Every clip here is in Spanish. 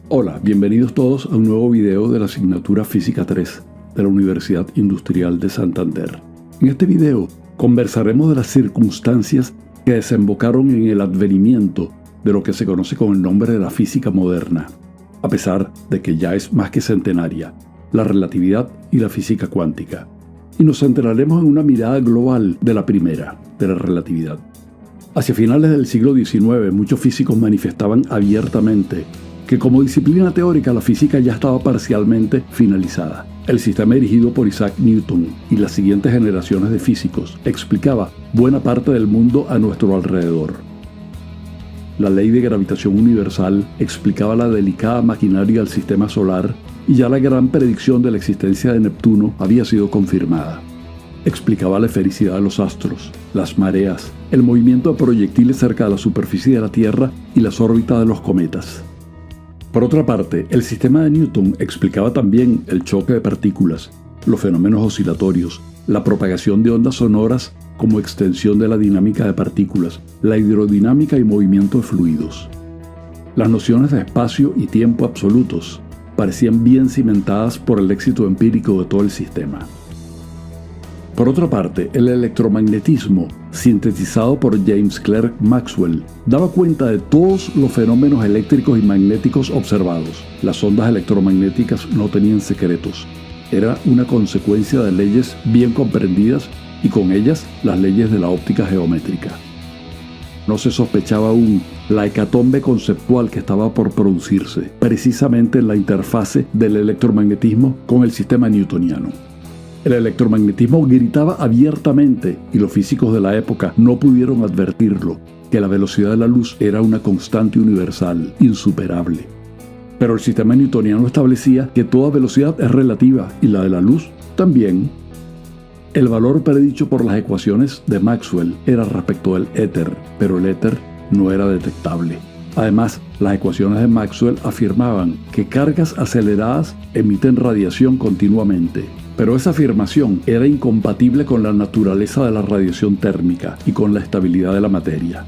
Hola, bienvenidos todos a un nuevo video de la asignatura Física 3 de la Universidad Industrial de Santander. En este video conversaremos de las circunstancias que desembocaron en el advenimiento de lo que se conoce con el nombre de la física moderna, a pesar de que ya es más que centenaria, la relatividad y la física cuántica. Y nos centraremos en una mirada global de la primera, de la relatividad. Hacia finales del siglo XIX, muchos físicos manifestaban abiertamente que como disciplina teórica la física ya estaba parcialmente finalizada. El sistema dirigido por Isaac Newton y las siguientes generaciones de físicos explicaba buena parte del mundo a nuestro alrededor. La ley de gravitación universal explicaba la delicada maquinaria del sistema solar y ya la gran predicción de la existencia de Neptuno había sido confirmada. Explicaba la esfericidad de los astros, las mareas, el movimiento de proyectiles cerca de la superficie de la Tierra y las órbitas de los cometas. Por otra parte, el sistema de Newton explicaba también el choque de partículas, los fenómenos oscilatorios, la propagación de ondas sonoras como extensión de la dinámica de partículas, la hidrodinámica y movimiento de fluidos. Las nociones de espacio y tiempo absolutos parecían bien cimentadas por el éxito empírico de todo el sistema. Por otra parte, el electromagnetismo, sintetizado por James Clerk Maxwell, daba cuenta de todos los fenómenos eléctricos y magnéticos observados. Las ondas electromagnéticas no tenían secretos. Era una consecuencia de leyes bien comprendidas y con ellas las leyes de la óptica geométrica. No se sospechaba aún la hecatombe conceptual que estaba por producirse, precisamente en la interfase del electromagnetismo con el sistema newtoniano. El electromagnetismo gritaba abiertamente, y los físicos de la época no pudieron advertirlo, que la velocidad de la luz era una constante universal, insuperable. Pero el sistema newtoniano establecía que toda velocidad es relativa, y la de la luz también. El valor predicho por las ecuaciones de Maxwell era respecto del éter, pero el éter no era detectable. Además, las ecuaciones de Maxwell afirmaban que cargas aceleradas emiten radiación continuamente. Pero esa afirmación era incompatible con la naturaleza de la radiación térmica y con la estabilidad de la materia.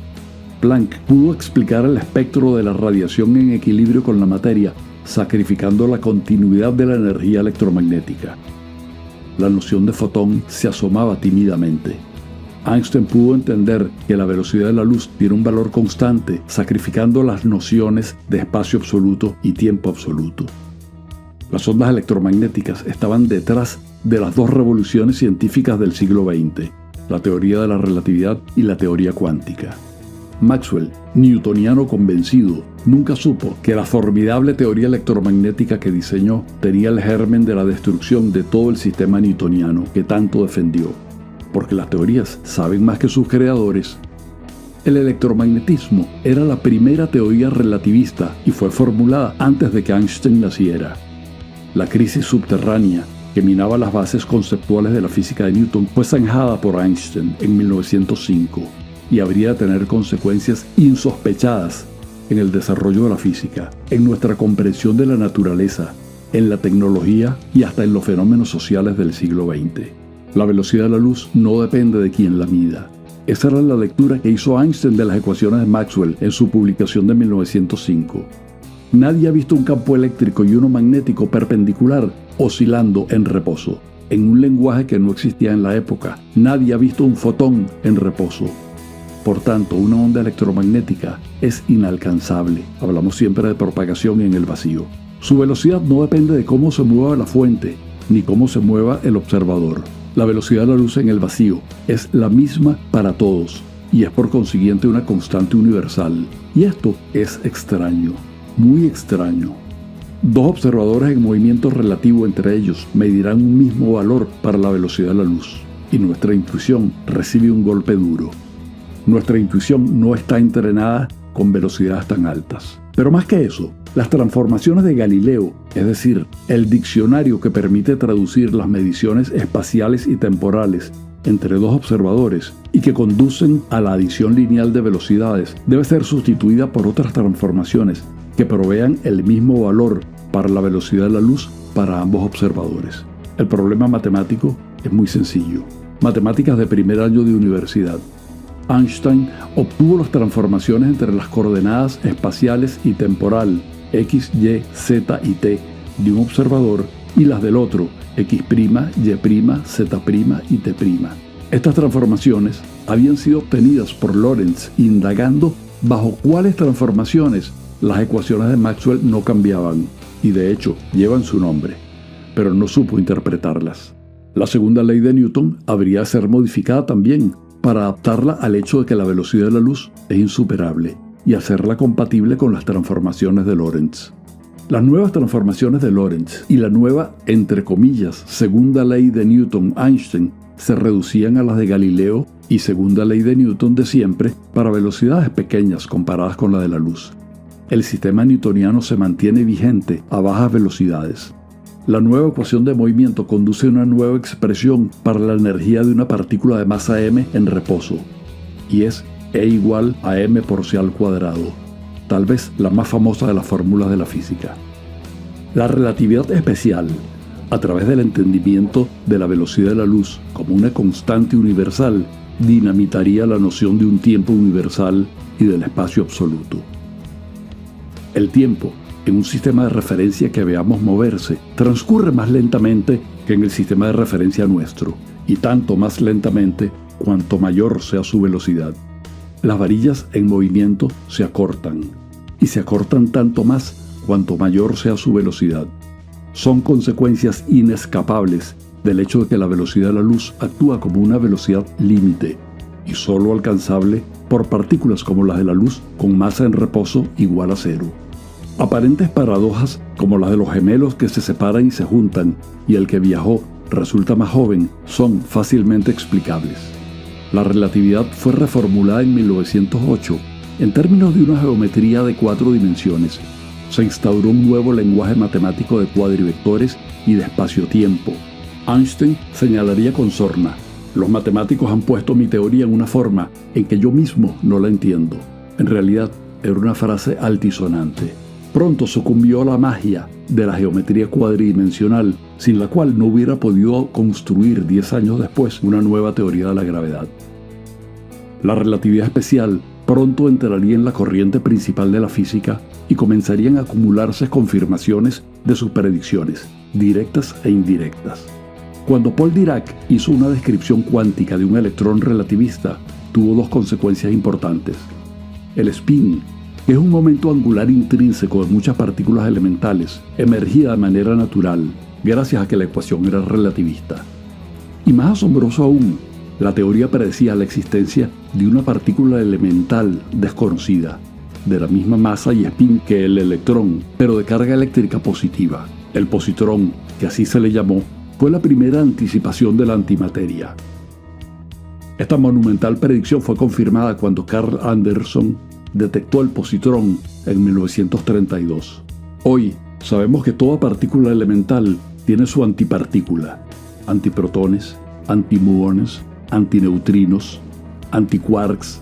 Planck pudo explicar el espectro de la radiación en equilibrio con la materia, sacrificando la continuidad de la energía electromagnética. La noción de fotón se asomaba tímidamente. Einstein pudo entender que la velocidad de la luz tiene un valor constante, sacrificando las nociones de espacio absoluto y tiempo absoluto. Las ondas electromagnéticas estaban detrás de las dos revoluciones científicas del siglo XX, la teoría de la relatividad y la teoría cuántica. Maxwell, newtoniano convencido, nunca supo que la formidable teoría electromagnética que diseñó tenía el germen de la destrucción de todo el sistema newtoniano que tanto defendió, porque las teorías saben más que sus creadores. El electromagnetismo era la primera teoría relativista y fue formulada antes de que Einstein naciera. La crisis subterránea que minaba las bases conceptuales de la física de Newton fue zanjada por Einstein en 1905 y habría de tener consecuencias insospechadas en el desarrollo de la física, en nuestra comprensión de la naturaleza, en la tecnología y hasta en los fenómenos sociales del siglo XX. La velocidad de la luz no depende de quien la mida. Esa era la lectura que hizo Einstein de las ecuaciones de Maxwell en su publicación de 1905. Nadie ha visto un campo eléctrico y uno magnético perpendicular oscilando en reposo. En un lenguaje que no existía en la época, nadie ha visto un fotón en reposo. Por tanto, una onda electromagnética es inalcanzable. Hablamos siempre de propagación en el vacío. Su velocidad no depende de cómo se mueva la fuente, ni cómo se mueva el observador. La velocidad de la luz en el vacío es la misma para todos, y es por consiguiente una constante universal. Y esto es extraño. Muy extraño. Dos observadores en movimiento relativo entre ellos medirán un mismo valor para la velocidad de la luz, y nuestra intuición recibe un golpe duro. Nuestra intuición no está entrenada con velocidades tan altas. Pero más que eso, las transformaciones de Galileo, es decir, el diccionario que permite traducir las mediciones espaciales y temporales entre dos observadores y que conducen a la adición lineal de velocidades, debe ser sustituida por otras transformaciones que provean el mismo valor para la velocidad de la luz para ambos observadores. El problema matemático es muy sencillo. Matemáticas de primer año de universidad. Einstein obtuvo las transformaciones entre las coordenadas espaciales y temporal X, Y, Z y T de un observador y las del otro, X', Y', Z' y T'. Estas transformaciones habían sido obtenidas por Lorentz indagando bajo cuáles transformaciones las ecuaciones de Maxwell no cambiaban, y de hecho llevan su nombre, pero no supo interpretarlas. La segunda ley de Newton habría de ser modificada también para adaptarla al hecho de que la velocidad de la luz es insuperable y hacerla compatible con las transformaciones de Lorentz. Las nuevas transformaciones de Lorentz y la nueva, entre comillas, segunda ley de Newton-Einstein se reducían a las de Galileo y segunda ley de Newton de siempre para velocidades pequeñas comparadas con la de la luz. El sistema newtoniano se mantiene vigente a bajas velocidades. La nueva ecuación de movimiento conduce a una nueva expresión para la energía de una partícula de masa m en reposo, y es E igual a m por c al cuadrado, tal vez la más famosa de las fórmulas de la física. La relatividad especial, a través del entendimiento de la velocidad de la luz como una constante universal, dinamitaría la noción de un tiempo universal y del espacio absoluto. El tiempo, en un sistema de referencia que veamos moverse, transcurre más lentamente que en el sistema de referencia nuestro, y tanto más lentamente cuanto mayor sea su velocidad. Las varillas en movimiento se acortan, y se acortan tanto más cuanto mayor sea su velocidad. Son consecuencias inescapables del hecho de que la velocidad de la luz actúa como una velocidad límite, y solo alcanzable por partículas como las de la luz con masa en reposo igual a cero. Aparentes paradojas como las de los gemelos que se separan y se juntan, y el que viajó resulta más joven, son fácilmente explicables. La relatividad fue reformulada en 1908 en términos de una geometría de 4 dimensiones. Se instauró un nuevo lenguaje matemático de cuadrivectores y de espacio-tiempo. Einstein señalaría con sorna: los matemáticos han puesto mi teoría en una forma en que yo mismo no la entiendo. En realidad, era una frase altisonante. Pronto sucumbió a la magia de la geometría cuadridimensional, sin la cual no hubiera podido construir 10 años después una nueva teoría de la gravedad. La relatividad especial pronto entraría en la corriente principal de la física y comenzarían a acumularse confirmaciones de sus predicciones, directas e indirectas. Cuando Paul Dirac hizo una descripción cuántica de un electrón relativista, tuvo 2 consecuencias importantes. El spin, que es un momento angular intrínseco de muchas partículas elementales, emergía de manera natural, gracias a que la ecuación era relativista. Y más asombroso aún, la teoría predecía la existencia de una partícula elemental desconocida, de la misma masa y spin que el electrón, pero de carga eléctrica positiva. El positrón, que así se le llamó, fue la primera anticipación de la antimateria. Esta monumental predicción fue confirmada cuando Carl Anderson detectó el positrón en 1932. Hoy sabemos que toda partícula elemental tiene su antipartícula: antiprotones, antimuones, antineutrinos, antiquarks.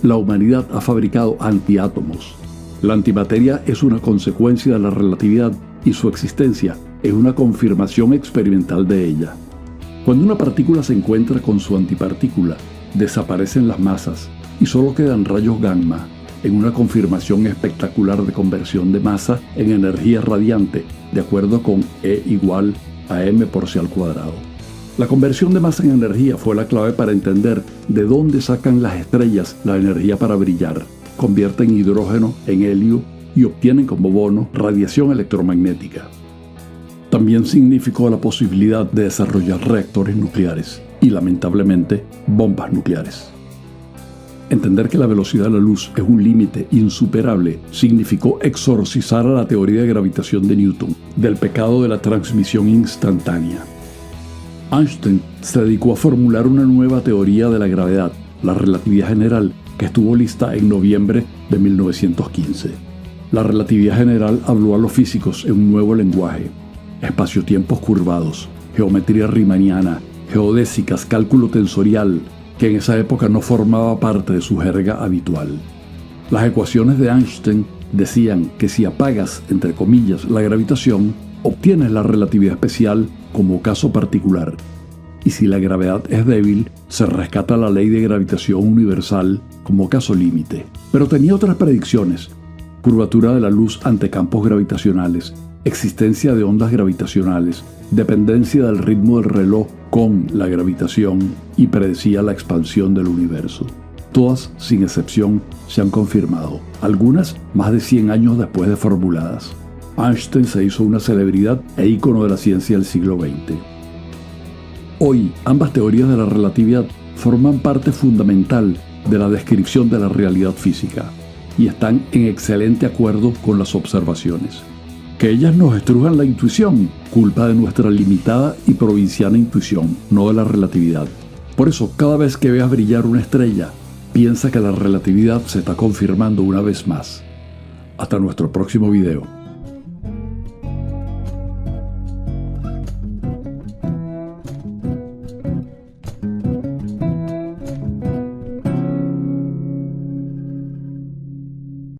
La humanidad ha fabricado antiátomos. La antimateria es una consecuencia de la relatividad y su existencia es una confirmación experimental de ella. Cuando una partícula se encuentra con su antipartícula, desaparecen las masas y solo quedan rayos gamma, en una confirmación espectacular de conversión de masa en energía radiante, de acuerdo con E igual a m por c al cuadrado. La conversión de masa en energía fue la clave para entender de dónde sacan las estrellas la energía para brillar. Convierten hidrógeno en helio y obtienen como bono radiación electromagnética. También significó la posibilidad de desarrollar reactores nucleares y, lamentablemente, bombas nucleares. Entender que la velocidad de la luz es un límite insuperable significó exorcizar a la teoría de gravitación de Newton del pecado de la transmisión instantánea. Einstein se dedicó a formular una nueva teoría de la gravedad, la relatividad general, que estuvo lista en noviembre de 1915. La relatividad general habló a los físicos en un nuevo lenguaje: espacio-tiempos curvados, geometría riemanniana, geodésicas, cálculo tensorial, que en esa época no formaba parte de su jerga habitual. Las ecuaciones de Einstein decían que si apagas, entre comillas, la gravitación, obtienes la relatividad especial como caso particular, y si la gravedad es débil, se rescata la ley de gravitación universal como caso límite. Pero tenía otras predicciones, curvatura de la luz ante campos gravitacionales, existencia de ondas gravitacionales, dependencia del ritmo del reloj con la gravitación y predecía la expansión del universo. Todas, sin excepción, se han confirmado, algunas más de 100 años después de formuladas. Einstein se hizo una celebridad e ícono de la ciencia del siglo XX. Hoy, ambas teorías de la relatividad forman parte fundamental de la descripción de la realidad física y están en excelente acuerdo con las observaciones. Que ellas nos estrujan la intuición, culpa de nuestra limitada y provinciana intuición, no de la relatividad. Por eso, cada vez que veas brillar una estrella, piensa que la relatividad se está confirmando una vez más. Hasta nuestro próximo video.